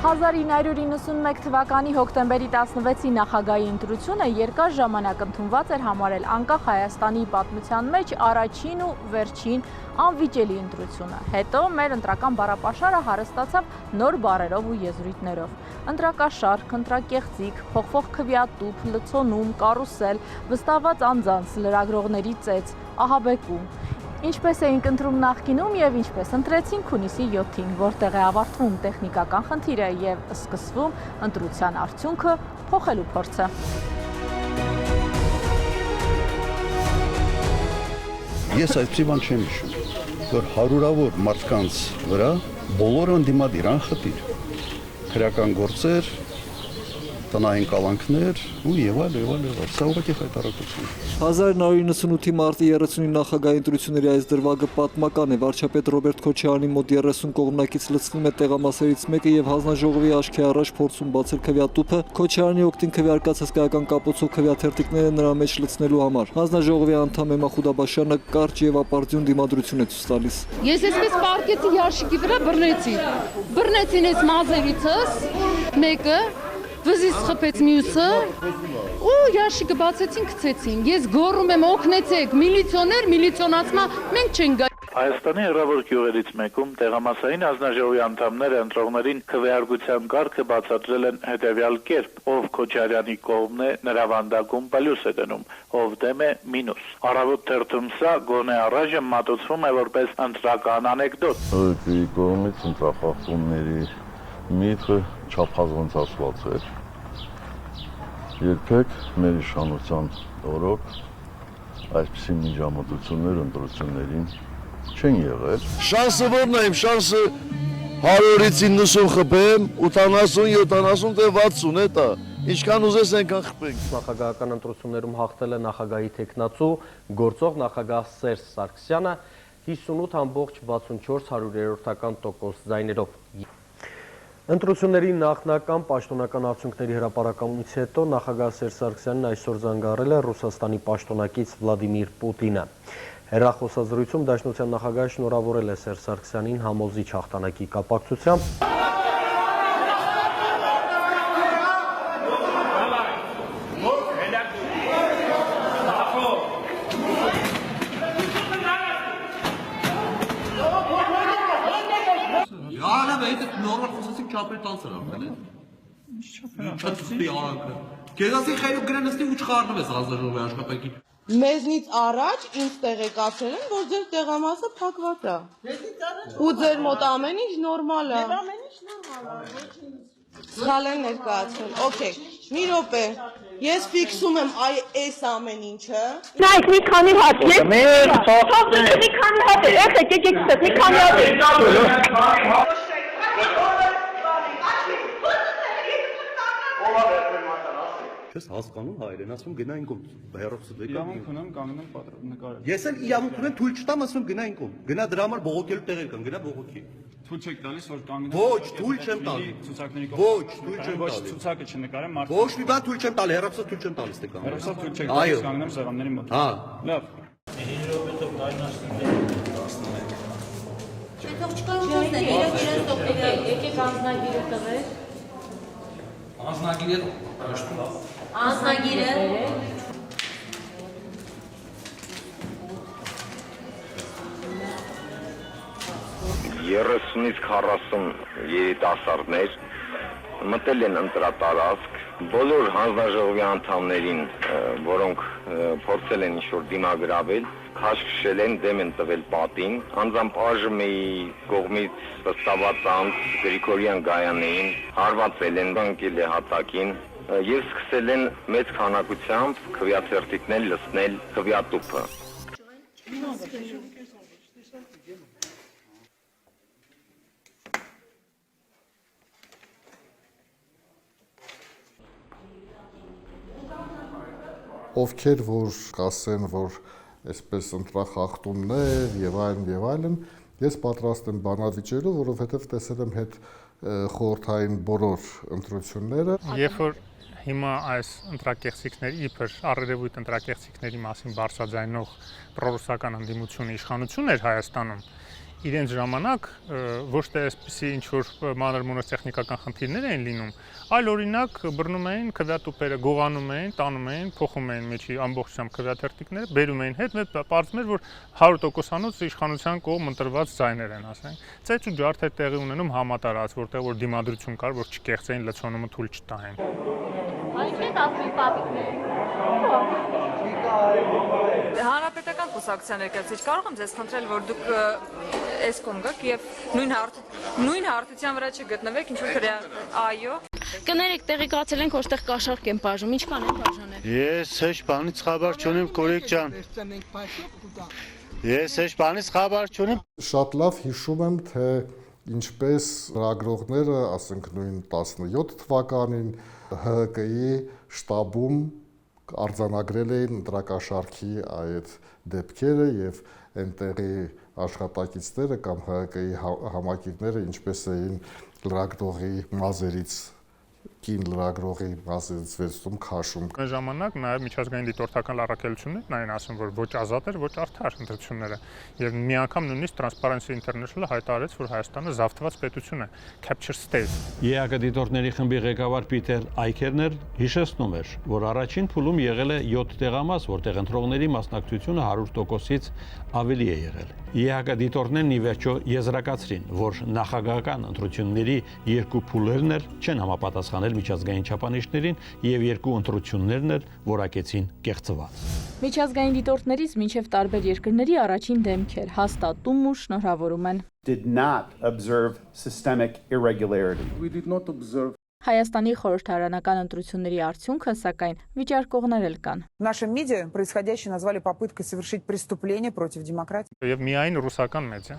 1991 թվականի հոկտեմբերի 16-ի նախագահի ընտրությունը երկար ժամանակ ընդունված էր համարել անկախ Հայաստանի պատմության մեջ առաջին ու վերջին անվիճելի ընտրությունը։ Հետո մեր ընտրական բառապաշարը հարստացավ նոր բառերով ու եզրույթներով։ Ընտրակաշարք, ընտրակեղծիք, փոխվող քվեատուփ, լցոնում, կարուսել, վստահված անձանց, լրագրողների ծեծ, ահաբեկում։ Ինչպես էինք ընտրում նախկինում և ինչպես ընտրեցինք հունիսի 7-ին, որտեղ է ավարտվում տեխնիկական խնդիրը և սկսվում ընտրության արդյունքը փոխելու փորձը։ Ես այսպիսի բան չեմ հիշում, որ հարյուրավոր մարդկանց վրա բոլորը ընդդիմադիր անխտիր, քրեական գործեր, տնային կալանքներ ու եւ այլ, սա ուղղակի խայտարակություն։ 1998-ի մարտի 30-ի նախագահի ընտրությունների այս դրվագը պատմական է։ Վարչապետ Ռոբերտ Քոչարյանի մոտ 30 կողմնակից լցվում է տեղամասերից մեկը եւ հանձնաժողովի աչքի առաջ փորձում բացել քվեատուփը Քոչարյանի օգտին քվեարկած հսկայական կապոցով քվեաթերթիկները նրա մեջ լցնելու համար։ Հանձնաժողովի անդամ Էմա Խուդաբաշյանը կարճ եւ ապարդյուն դիմադրություն է ցույց տալիս։ Ես այսպես պարկետի ящики վրա բռնեցին այս մազերիցս մեկը վզից խփեց մյուսը ու ящիկը բացեցին, գցեցին։ Ես գոռում եմ օգնեցեք, միլիցիոներ, միլիցիոնացմա մենք չենք գա։ Հայաստանի հեռավոր գյուղերից մեկում տեղամասային հանձնաժողովի անդամները ընտրողներին քվեարկության կարգը բացատրել են հետևյալ կերպ. ով Քոչարյանի կողմն է, նրա վանդակում պլյուս է դնում, ով դեմ է մինուս։ Առավոտ թերթում սա գոնե առայժմ մատուցվում է որպես ընտրական անեկդոտ։ ՀԿ-ի կողմից ընտրախախտումների միտքը չափազանցացված էր։ Երբեք մեր իշխանության օրոք այսպիսի միջամտություններ ընտրություններին չեն եղել։ Շանսը ո՞րն է իմ շանսը 100-ից 90 խփեմ, 80, 70 թե 60 է դա։ Ինչքան ուզես այնքան խփենք։ Նախագահական ընտրություններում հաղթել է նախագահի տեխնացու գործող նախագահ Սերժ Սարգսյանը 58.64% ձայներով։ Ընտրությունների նախնական պաշտոնական արդյունքների հրապարակումից հետո նախագահ Սերժ Սարգսյանն այսօր զանգահարել է Ռուսաստանի պաշտոնակից Վլադիմիր Պուտինը։ Հեռախոսազրույցում Դաշնության նախագահը շնորհավորել է Սերժ Սարգսյանին համոզիչ հաղթանակի կապակցությամբ։ Մեզնից առաջ ինձ տեղեկացրել են, որ ձեր տեղամասը փակված է։ Ու ձեր մոտ ամեն ինչ նորմալ է։ Սխալ են ներկայացրել։ Okay, մի րոպե։ Ես ֆիքսում եմ այս ամեն ինչը։ Նայեք, մի քանի հատ է։ Մի քանի հատ է։ Եկեք, մի քանի հատ է։ Չես հասկանում հայերեն, ասում գնային կողմ, հեռախոսը դեկա։ Իրավունք ունեմ, կանգնեմ նկարել։ Ես էլ իրավունք ունեմ, թույլ չտամ, ասում գնային կողմ։ Գնա դրա համար բողոքելու տեղեր կան, գնա բողոքի։ Թույլ չեք տալիս, որ կանգնեմ։ Ոչ, թույլ չեմ տալի։ Ցուցակների կողմ։ Ոչ, թույլ չեմ Ոչ, տալի։ ցուցակը չնկարեմ, մարդը։ Ոչ մի բան թույլ չեմ տալի, հեռախոսը թույլ չեմ տալիս դե կանգնեմ։ Հեռախոսը թույլ չեք տալիս, կանգնեմ սեղանների մոտ։ Հա։ Լավ։ Եկեք անձնագիրը տվեք։ Անձնագիրը Անձնագիրը 30-ից 40 երիտասարդներ մտել են ընտրատարածք, բոլոր հանձնաժողովի անդամներին, որոնք փորձել են ինչ-որ դիմագրավել, քաշքշել են, դեմ են տվել պատին, անձամբ ԱԺՄ-ի կողմից վստահված անձ Գրիգորյան Գայանեին հարվածել են, ընկել է հատակին և սկսել են մեծ քանակությամբ քվեաթերթիկներ լցնել քվեատուփը։ Ովքեր որ կասեն, որ այսպես ընտրախախտումներ եւ այլն, ես պատրաստ եմ բանավիճելու, որովհետեւ տեսել եմ հետ խորհրդային բոլոր ընտրությունները։ Երբ որ հիմա այս ընտրակեղծիքների իբր առերևույթ ընտրակեղծիքների մասին բարձրաձայնող պրոռուսական ընդդիմությունը իշխանություն էր Հայաստանում, իրենց ժամանակ ոչ թե այսպիսի ինչ-որ մանր-մունր տեխնիկական խնդիրներ էին լինում, այլ օրինակ բռնում էին քվեատուփերը, գողանում էին, տանում էին, փոխում էին մեջի ամբողջությամբ քվեաթերթիկները, բերում էին հետ, պարզվում էր, որ 100%-անոց իշխանության կողմ ընտրված ձայներ են, ասենք։ Ծեծ ու ջարդ էր տեղի ունենում համատարած, որտեղ որ դիմադրություն կար, որ չկեղծեին լցոնումը թույլ չտային։ Այնպես ասում պապիկներ։ Հանրապետական կուսակցության եկեղեցի կարող եմ ձեզ խնդրել, որ դուք այս կողմ գաք եւ նույն հարթության վրա չգտնվեք, ինչ որ քրեա, այո։ Կներեք, տեղեկացել ենք, որտեղ կաշառք են բաժանում, ինչքան են բաժանել։ Ես հեչ բանից խաբար չունեմ, կորեք ջան։ Ես հեչ բանից խաբար չունեմ։ Շատ լավ հիշում եմ, թե ինչպես լրագրողները, ասենք նույն 17 թվականին ՀՀԿ-ի շտաբում արձանագրել էին ընտրակաշառքի այդ դեպքերը եւ այնտեղի աշխատակիցները կամ ՀՀԿ-ի համակիրները ինչպես էին լրագրողի մազերից կին լրագրողի մազերից վերցնում քաշում։ Այն ժամանակ նաև միջազգային դիտորդական առաքելություններն այն ասում, որ ոչ ազատ էր, ոչ արդար ընտրությունները, եւ մի անգամ նույնիսկ Transparency International հայտարարեց, որ Հայաստանը զավթված պետություն է, capture state։ ԵԱԿ դիտորդների խմբի ղեկավար Պիտեր Այքերներ հիշեցնում էր, որ առաջին փուլում եղել է 7 տեղամաս, որտեղ ընտրողների մասնակցությունը 100%-ից ավելի է եղել։ ԵԱԿ դիտորդներն ի վերջո եզրակացրին, որ նախագահական ընտրությունների երկու փուլերն էլ չեն համապատասխանել միջազգային չափանիշներին եւ երկու ընտրություններն էլ որակեցին կեղծված։ Միջազգային դիտորդներից մինչև տարբեր երկրների առաջին դեմքեր հաստատում ու շնորհավորում են։ Did not observe systemic irregularity. We did not observe Հայաստանի խորհրդարանական ընտրությունների արդյունքը, սակայն, վիճարկողներ էլ կան։ В нашем МИДе происходящее назвали попыткой совершить преступление против демократии. Եվ միայն ռուսական մեդիա,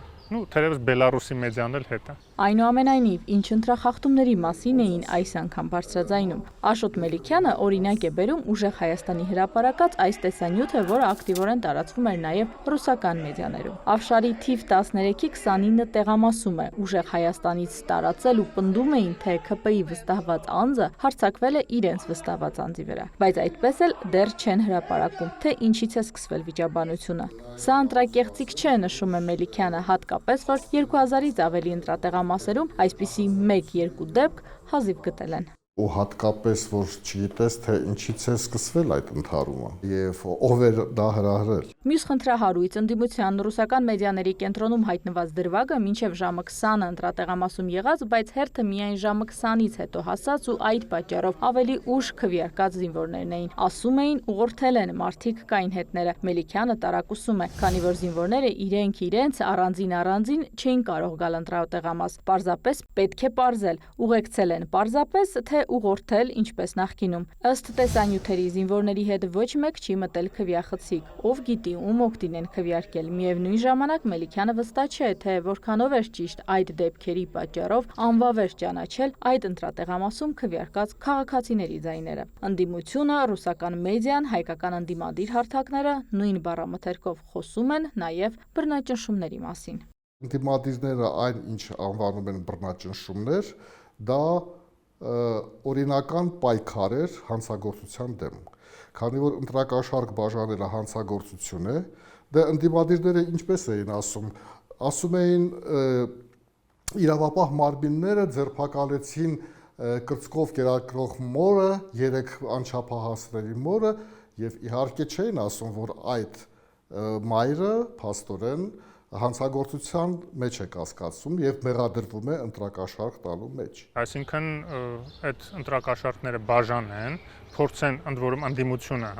թերևս Բելարուսի մեդիան էլ հետ է։ Այնուամենայնիվ, ինչ ընտրախախտումների մասին էին այս անգամ բարձրաձայնում։ Աշոտ Մելիքյանը օրինակ է բերում ուժեղ Հայաստանի հրապարակած այս տեսանյութը, որը ակտիվորեն տարածվում էր նաև ռուսական մեդիաներում։ Ավշարի թիվ 13-ի 29 տեղամասում է ուժեղ Հայաստանից տարածել ու պնդում էին, թե ՔՊ-ի վստահված անձը հարձակվել է իրենց վստահված անձի վրա, բայց այդպես էլ դեռ չեն հրապարակում, թե ինչից է սկսվել վիճաբանությունը։ Սա ընտրակեղծիք չէ, նշում է Մելիքյանը, հատկապես որ 2000-ից ավելի ընտրատեղամասերում այսպիսի 1-2 դեպք հազիվ գտել են։ Ու հատկապես որ չգիտես թե ինչից է սկսվել այդ ընդհարումը եւ ով էր դա հրահրել։ Մյուս խնդրահարույց ընդդիմության ռուսական մեդիաների կենտրոնում հայտնված դրվագը մինչև ժամը 20-ը ընտրատեղամասում եղած, բայց հերթը միայն ժամը 20-ից հետո հասած ու այդ պատճառով ավելի ուշ քվեարկած զինվորներն էին։ Ասում էին ուղղորդել են մարդիկ կային հետները։ Մելիքյանը տարակուսում է, քանի որ զինվորները իրենց առանձին չէին կարող գալ ընտրատեղամաս։ Պարզապես պետք է պարզել, ուղեկցել են պարզապես թե ուղղորդել ինչպես նախկինում։ Ըստ տեսանյութերի զինվորների հետ ոչ մեկ չի մտել քվեախցիկ, ով գիտի ում օգտին են քվեարկել։ Միևնույն ժամանակ Մելիքյանը վստահ չէ, թե որքանով էր ճիշտ այդ դեպքերի պատճառով անվավեր ճանաչել այդ ընտրատեղամասում քվեարկած քաղաքացիների ձայները։ Ընդդիմությունը, ռուսական մեդիան, հայկական ընդդիմադիր հարթակները նույն բառամթերքով խոսում են նաև բռնաճնշումների մասին։ Ընդդիմադիրները այն, ինչ անվանում են բռնաճնշումներ, դա օրինական պայքար էր հանցագործության դեմ, քանի որ ընտրակաշառք բաժանելը հանցագործություն է, դե ընդդիմադիրները ինչպես էին ասում էին իրավապահ մարմինները ձերբակալեցին կրծքով կերակրող մորը, 3 անչափահասների մորը եւ իհարկե չէին ասում, որ այդ մայրը փաստորեն հանցագործության մեջ է կասկածում եւ մեղադրվում է ընտրակաշառք տալու մեջ։ Այսինքն այդ ընտրակաշառքները բաժանեն, փորձեն ընդ որում ընդդիմությունը,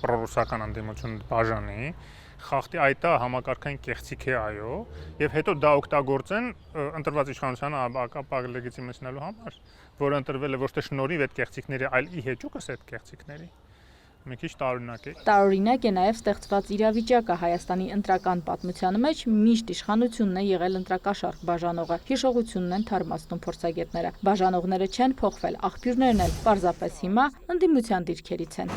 պրոռուսական ընդդիմությունը բաժանի, խախտի այդա համակարգային կեղծիք է, այո, եւ հետո դա օգտագործեն ընտրված իշխանությանը ապակապ լեգիտիմացնելու համար, որը ընտրվել է ոչ թե շնորհիվ այդ կեղծիքների, այլ ի հեճուկս այդ կեղծիքների։ Մի քիչ տարօրինակ է։ Տարօրինակ է նաև ստեղծված իրավիճակը Հայաստանի ընտրական պատմության մեջ միշտ իշխանությունն է եղել ընտրակաշառք բաժանողը։ Հիշողությունն են թարմացնում փորձագետները։ Բաժանողները չեն փոխվել, աղբյուրներն էլ պարզապես հիմա ընդդիմության դիրքերից են։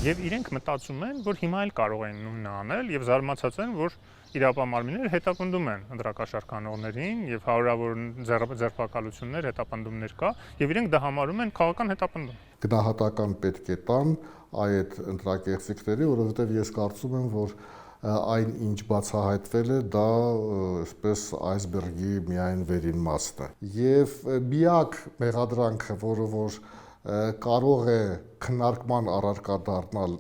Եվ իրենք մտածում են, որ հիմա էլ կարող են նույնը անել եւ զարմացած են, որ իրապամարմինները հետապնդում են ընտրակաշառք անողներին եւ հարյուրավոր ձերբակալություններ, հետապնդումներ կա եւ իրենք դա համարում են քաղաքական հետապնդում։ Գնահատական պետք է տան այդ ընտրակեղծիքների, որովհետեւ ես կարծում եմ, որ այն ինչ բացահայտվել է, դա այսպես այսբերգի միայն վերին մասն է։ Եվ միակ մեղադրանքը, որ կարող է քննարկման առարկա դառնալ,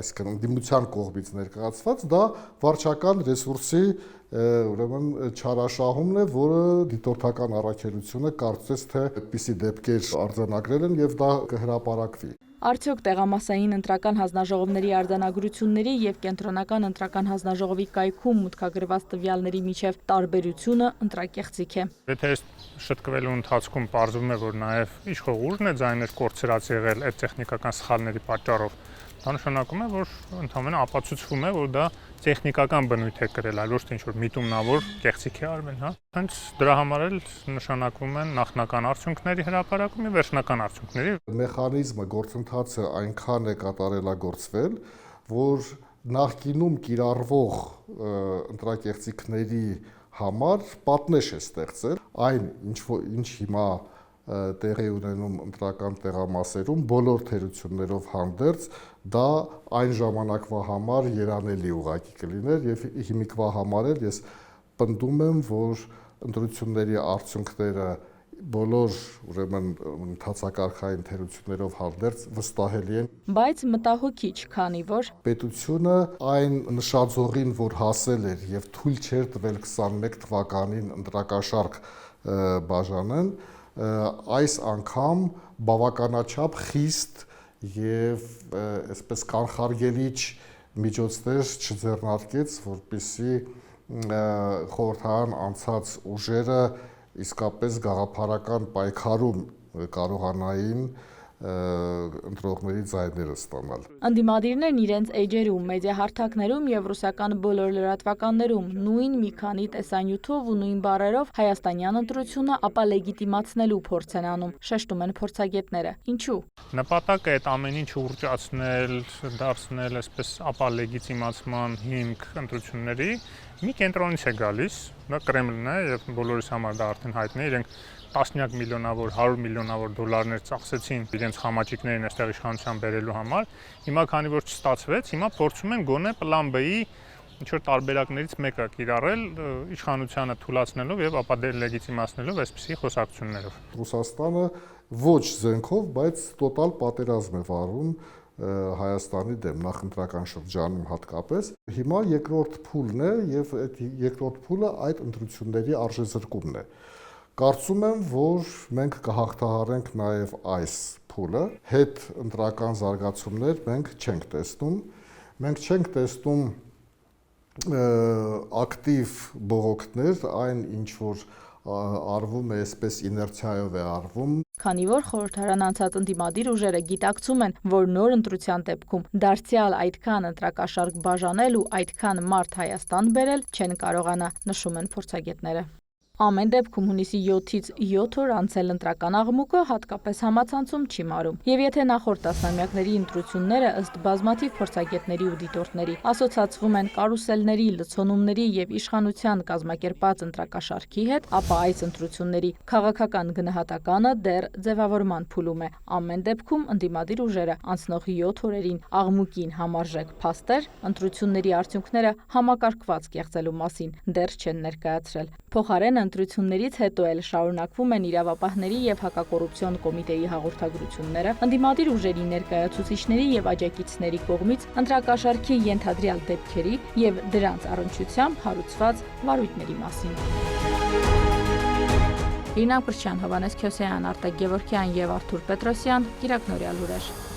այսինքն ընդդիմության կողմից ներկայացված, դա վարչական ռեսուրսի ուրեմն չարաշահումն է, որը դիտորդական առաքելությունը կարծես թե այդպիսի դեպքեր արձանագրել են եւ դա կհրապարակվի։ Արդյոք տեղամասային ընտրական հանձնաժողովների արձանագրությունների եւ կենտրոնական ընտրական հանձնաժողովի կայքում մուտքագրված տվյալների միջև տարբերությունը ընտրակեղծիք է։ Եթե շտկվելու ընթացքում պարզվում է, որ նաեւ իշխող ուժն է ձայներ կորցրած եղել այդ տեխնիկական սխալների պատճառով, դա նշանակում է, որ ընդհանրապես ապացուցվում է, որ դա տեխնիկական բնույթ է կրել, այլ ոչ թե ինչ-որ միտումնավոր կեղծիք է արվել, հա։ Հենց դրա համար էլ նշանակվում են նախնական արդյունքների հրապարակում եւ վերջնական արդյունքների։ Մեխանիզմը, գործընթացը այնքան է կատարելագործվել, որ նախկինում կիրառվող ընտրակեղծիքների համար պատնեշ է ստեղծել այն, ինչ հիմա տեղի ունենում ընտրական տեղամասերում բոլոր թերություններով հանդերձ, դա այն ժամանակվա համար երանելի ուղղակի կլիներ եւ հիմիկվա համար էլ ես պնդում եմ, որ ընտրությունների արդյունքները բոլոր ուրեմն ընթացակարգային թերություններով հանդերձ վստահելի են։ Բայց մտահոգիչ, քանի որ պետությունը այն նշաձողին, որ հասել էր եւ թույլ չէր տվել 21 թվականին ընտրակաշառք բաժանեն, այս անգամ բավականաչափ խիստ եւ այսպես կանխարգելիչ միջոցներ չձեռնարկեց, որպեսզի խորհրդարան անցած ուժերը իսկապես գաղափարական պայքարում կարողանային ընտրողների ձայները ստանալ։ Ընդդիմադիրներն իրենց էջերում, մեդիահարթակներում եւ ռուսական բոլոր լրատվականներում նույն մի քանի տեսանյութով ու նույն բառերով հայաստանյան ընտրությունը ապա լեգիտիմացնելու փորձ են անում, շեշտում են փորձագետները։ Ինչու՞։ Նպատակը այդ ամեն ինչը ուռճացնել, դարձնել այսպես ապա լեգիտիմացման հիմք ընտրությունների մի կենտրոնից է գալիս, դա Կրեմլն է եւ բոլորիս համար դա արդեն հայտնի է, իրենք տասնյակ միլիոնավոր, 100 միլիոնավոր դոլարներ ծախսեցին իրենց խամաճիկներին այստեղ իշխանության բերելու համար։ Հիմա քանի որ չստացվեց, հիմա փորձում են գոնե պլան B-ի ինչ-որ տարբերակներից մեկը կիրառել իշխանությանը թուլացնելով եւ ապա լեգիտիմացնելով այսպիսի խոսակցություններով։ Ռուսաստանը ոչ զենքով, բայց տոտալ պատերազմ է վարում Հայաստանի դեմ նախընտրական շրջանում հատկապես։ Հիմա երկրորդ փուլն է եւ այդ երկրորդ փուլը այդ ընտրությունների արժեզրկումն է։ Կարծում եմ, որ մենք կհաղթահարենք նաև այս փուլը, հետ ընտրական զարգացումներ մենք չենք տեսնում։ Մենք չենք տեսնում ակտիվ բողոքներ, այն ինչ որ արվում է, այսպես իներցիայով է արվում։ Քանի որ խորհրդարան անցած ընդդիմադիր ուժերը գիտակցում են, որ նոր ընտրության դեպքում դարձյալ այդքան ընտրակաշառք բաժանել ու այդքան մարդ Հայաստան բերել չեն կարողանա, նշում են փորձագետները։ Ամեն դեպքում հունիսի 7-ից 7 օր անցել ընտրական աղմուկը հատկապես համացանցում չի մարում։ Եվ եթե նախորդ տասնամյակների ընտրությունները ըստ բազմաթիվ փորձագետների ու դիտորդների ասոցացվում են կարուսելների, լցոնումների եւ իշխանության կազմակերպած ընտրակաշառքի հետ, ապա այս ընտրությունների քաղաքական գնահատականը դեռ ձևավորման փուլում է։ Ամեն դեպքում ընդդիմադիր ուժերը անցնող 7 օրերին աղմուկին համարժեք փաստեր ընտրությունների արդյունքները համակարգված կեղծելու մասին դեռ չեն ներկայացրել։ Փոխարենը ընտրություններից հետո էլ շարունակվում են իրավապահների եւ հակակոռուպցիոն կոմիտեի հաղորդագրությունները, ընդդիմադիր ուժերի ներկայացուցիչների եւ աջակիցների կողմից ընտրակաշառքի ենթադրյալ դեպքերի եւ դրանց առնչությամբ հարուցված վարույթների մասին։ Իրինա Կրչյան, Հովհաննես Քյոսեյան, Արտակ Գևորգյան եւ Արթուր Պետրոսյան, Կիրակնորյալ լուրեր։